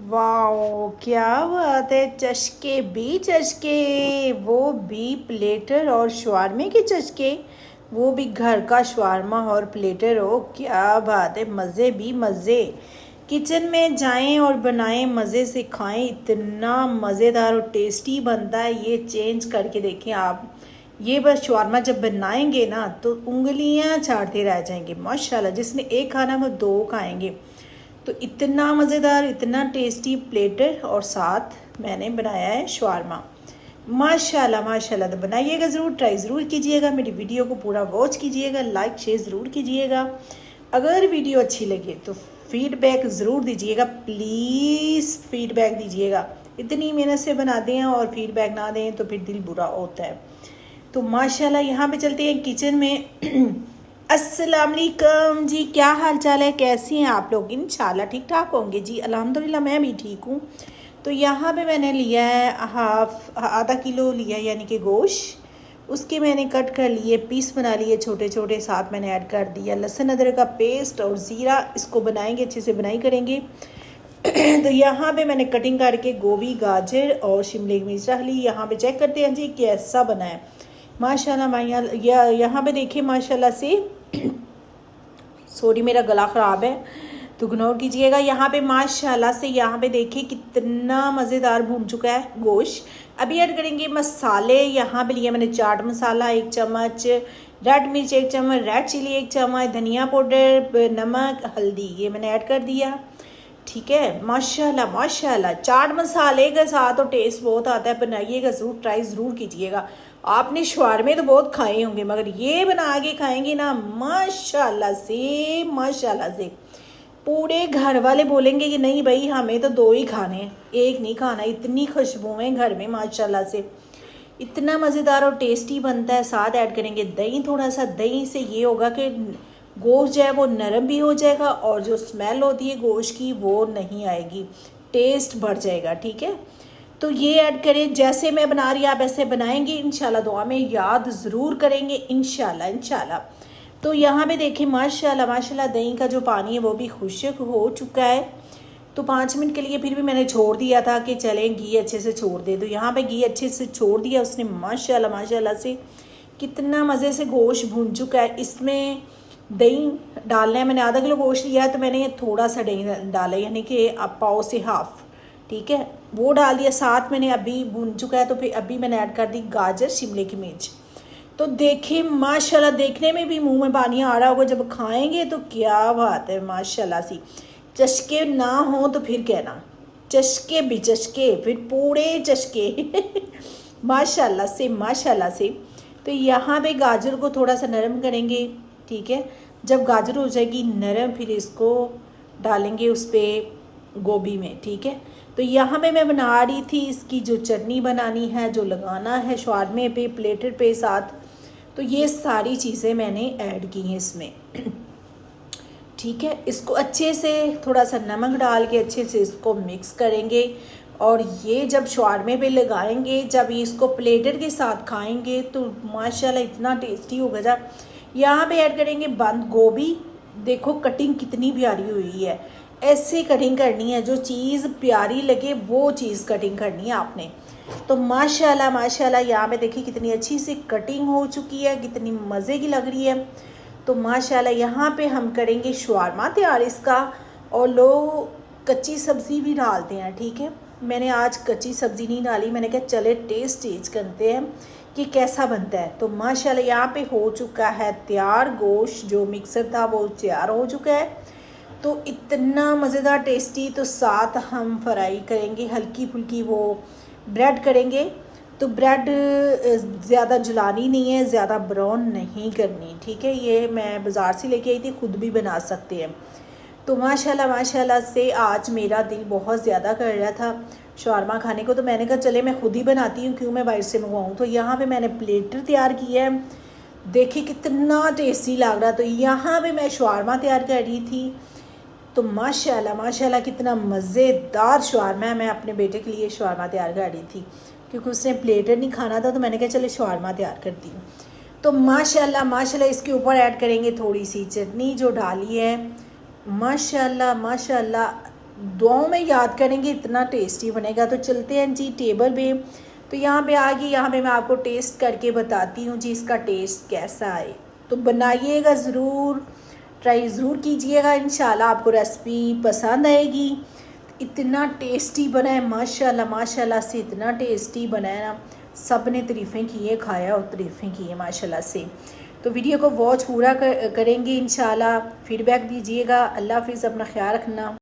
Wow, क्या बात है। चस्के भी चस्के, वो भी प्लेटर और शवारमे के चस्के, वो भी घर का शवारमा और प्लेटर हो। क्या बात है, मज़े भी मज़े। किचन में जाएं और बनाएं, मज़े से खाएं, इतना मज़ेदार और टेस्टी बनता है। ये चेंज करके देखें आप। ये बस शवारमा जब बनाएंगे ना तो उंगलियां चाटते रह जाएंगे माशाल्लाह। जिसने एक खाना वो दो खाएंगे। तो इतना मज़ेदार, इतना टेस्टी प्लेटर और साथ मैंने बनाया है शवारमा। माशाल्लाह माशाल्लाह। तो बनाइएगा ज़रूर, ट्राई ज़रूर कीजिएगा। मेरी वीडियो को पूरा वॉच कीजिएगा, लाइक शेयर ज़रूर कीजिएगा। अगर वीडियो अच्छी लगे तो फीडबैक ज़रूर दीजिएगा, प्लीज़ फीडबैक दीजिएगा। इतनी मेहनत से बनाते हैं और फीडबैक ना दें तो फिर दिल बुरा होता है। तो माशाल्लाह यहाँ पे चलते हैं किचन में। अस्सलाम वालेकुम जी, क्या हाल चाल है, कैसी हैं आप लोग। इंशाल्लाह ठीक ठाक होंगे जी। अल्हम्दुलिल्लाह मैं भी ठीक हूँ। तो यहाँ पे मैंने लिया है आधा किलो लिया यानी कि गोश्त। उसके मैंने कट कर लिए, पीस बना लिए छोटे छोटे। साथ मैंने ऐड कर दिया लहसुन अदरक का पेस्ट और ज़ीरा। इसको बनाएंगे, अच्छे से बनाई करेंगे। तो यहाँ पे मैंने कटिंग करके गोभी, गाजर और शिमले की मिर्च रख ली। यहाँ पे चेक करते हैं जी कैसा बना है। माशाल्लाह यहाँ पे देखिए माशाल्लाह से। सॉरी मेरा गला ख़राब है तो इग्नोर कीजिएगा। यहाँ पे माशाल्लाह से यहाँ पे देखिए कितना मज़ेदार भून चुका है गोश्त। अभी ऐड करेंगे मसाले। यहाँ पे लिया मैंने चाट मसाला 1 चम्मच, रेड मिर्च 1 चम्मच, रेड चिली 1 चम्मच, धनिया पाउडर, नमक, हल्दी, ये मैंने ऐड कर दिया। ठीक है माशाल्लाह माशाल्लाह। चाट मसाले के साथ तो टेस्ट बहुत आता है। बनाइएगा ज़रूर, ट्राई ज़रूर कीजिएगा। आपने शवारमे तो बहुत खाए होंगे मगर ये बना के खाएंगे ना माशाल्लाह से, माशाल्लाह से पूरे घर वाले बोलेंगे कि नहीं भाई हमें तो 2 ही खाने, एक नहीं खाना। इतनी खुशबुएं घर में माशाल्लाह से। इतना मज़ेदार और टेस्टी बनता है। साथ ऐड करेंगे दही, थोड़ा सा। दही से ये होगा कि गोश्त जो है वो नरम भी हो जाएगा और जो स्मेल होती है गोश्त की वो नहीं आएगी, टेस्ट बढ़ जाएगा। ठीक है, तो ये ऐड करें। जैसे मैं बना रही आप ऐसे बनाएंगे इंशाल्लाह। दुआ में याद ज़रूर करेंगे इंशाल्लाह इंशाल्लाह। तो यहाँ पे देखें माशाल्लाह माशाल्लाह दही का जो पानी है वो भी खुश्क हो चुका है। तो 5 मिनट के लिए फिर भी मैंने छोड़ दिया था कि चलें घी अच्छे से छोड़ दे। तो यहाँ पे घी अच्छे से छोड़ दिया उसने माशाल्लाह माशाल्लाह से। कितना मज़े से गोश्त भून चुका है। इसमें दही डालना है। मैंने आधा किलो गोश्त लिया है तो मैंने थोड़ा सा दही डाला, यानी कि पाव से हाफ़। ठीक है, वो डाल दिया। साथ मैंने अभी भून चुका है तो फिर अभी मैंने ऐड कर दी गाजर, शिमले की मिर्च। तो देखिए माशाल्लाह, देखने में भी मुंह में पानी आ रहा होगा, जब खाएंगे तो क्या बात है माशाल्लाह सी। चस्के ना हो तो फिर कहना, चस्के भी चस्के, फिर पूरे चस्के। माशाल्लाह से माशाल्लाह से। तो यहाँ पे गाजर को थोड़ा सा नरम करेंगे। ठीक है, जब गाजर हो जाएगी नरम फिर इसको डालेंगे उस पर गोभी में। ठीक है, तो यहाँ पे मैं बना रही थी इसकी जो चटनी बनानी है, जो लगाना है शवारमे पे, प्लेटर पे साथ। तो ये सारी चीज़ें मैंने ऐड की हैं इसमें। ठीक है, इसको अच्छे से थोड़ा सा नमक डाल के अच्छे से इसको मिक्स करेंगे। और ये जब शवारमे पे लगाएंगे, जब इसको प्लेटर के साथ खाएंगे तो माशाल्लाह इतना टेस्टी होगा। जब यहाँ पे ऐड करेंगे बंद गोभी। देखो कटिंग कितनी प्यारी हुई है। ऐसे कटिंग करनी है, जो चीज़ प्यारी लगे वो चीज़ कटिंग करनी है आपने। तो माशाल्लाह माशाल्लाह यहाँ पे देखिए कितनी अच्छी सी कटिंग हो चुकी है, कितनी मज़े की लग रही है। तो माशाल्लाह यहाँ पे हम करेंगे शवारमा तैयार इसका। और लोग कच्ची सब्ज़ी भी डालते हैं। ठीक है, मैंने आज कच्ची सब्ज़ी नहीं डाली। मैंने कहा चले टेस्ट चेंज करते हैं कि कैसा बनता है। तो माशाल्लाह यहाँ पे हो चुका है तैयार। गोश्त जो मिक्सर था वो तैयार हो चुका है। तो इतना मज़ेदार टेस्टी। तो साथ हम फ्राई करेंगे हल्की फुल्की वो ब्रेड करेंगे। तो ब्रेड ज़्यादा जलानी नहीं है, ज़्यादा ब्राउन नहीं करनी। ठीक है, ये मैं बाज़ार से लेके आई थी, ख़ुद भी बना सकते हैं। तो माशाल्लाह माशाल्लाह से आज मेरा दिल बहुत ज़्यादा कर रहा था शवारमा खाने को। तो मैंने कहा चले मैं खुद ही बनाती हूँ, क्यों मैं बाहर से मंगवाऊँ। तो यहाँ पे मैंने प्लेटर तैयार किया है। देखिए कितना टेस्टी लग रहा। तो यहाँ पे मैं शवारमा तैयार कर रही थी। तो माशाल्लाह माशाल्लाह कितना मज़ेदार शवारमा है। मैं अपने बेटे के लिए शवारमा तैयार कर रही थी क्योंकि उसने प्लेटर नहीं खाना था। तो मैंने कहा चले शवारमा तैयार करती हूँ। तो माशाल्लाह माशाल्लाह इसके ऊपर ऐड करेंगे थोड़ी सी चटनी जो डाली है। माशाल्लाह माशाल्लाह दुआओं में याद करेंगे, इतना टेस्टी बनेगा। तो चलते हैं जी टेबल पे। तो यहाँ पे आ गई, यहाँ पे मैं आपको टेस्ट करके बताती हूँ जी इसका टेस्ट कैसा है। तो बनाइएगा ज़रूर, ट्राई ज़रूर कीजिएगा, इंशाल्लाह आपको रेसिपी पसंद आएगी। इतना टेस्टी बना है माशाल्लाह, माशाल्लाह से इतना टेस्टी बना है ना, सब ने तारीफ़ें की है, खाया और तारीफ़ें की है माशाल्लाह से। तो वीडियो को वॉच पूरा करेंगे इंशाल्लाह, फीडबैक दीजिएगा। अल्लाह हाफिज़, अपना ख्याल रखना।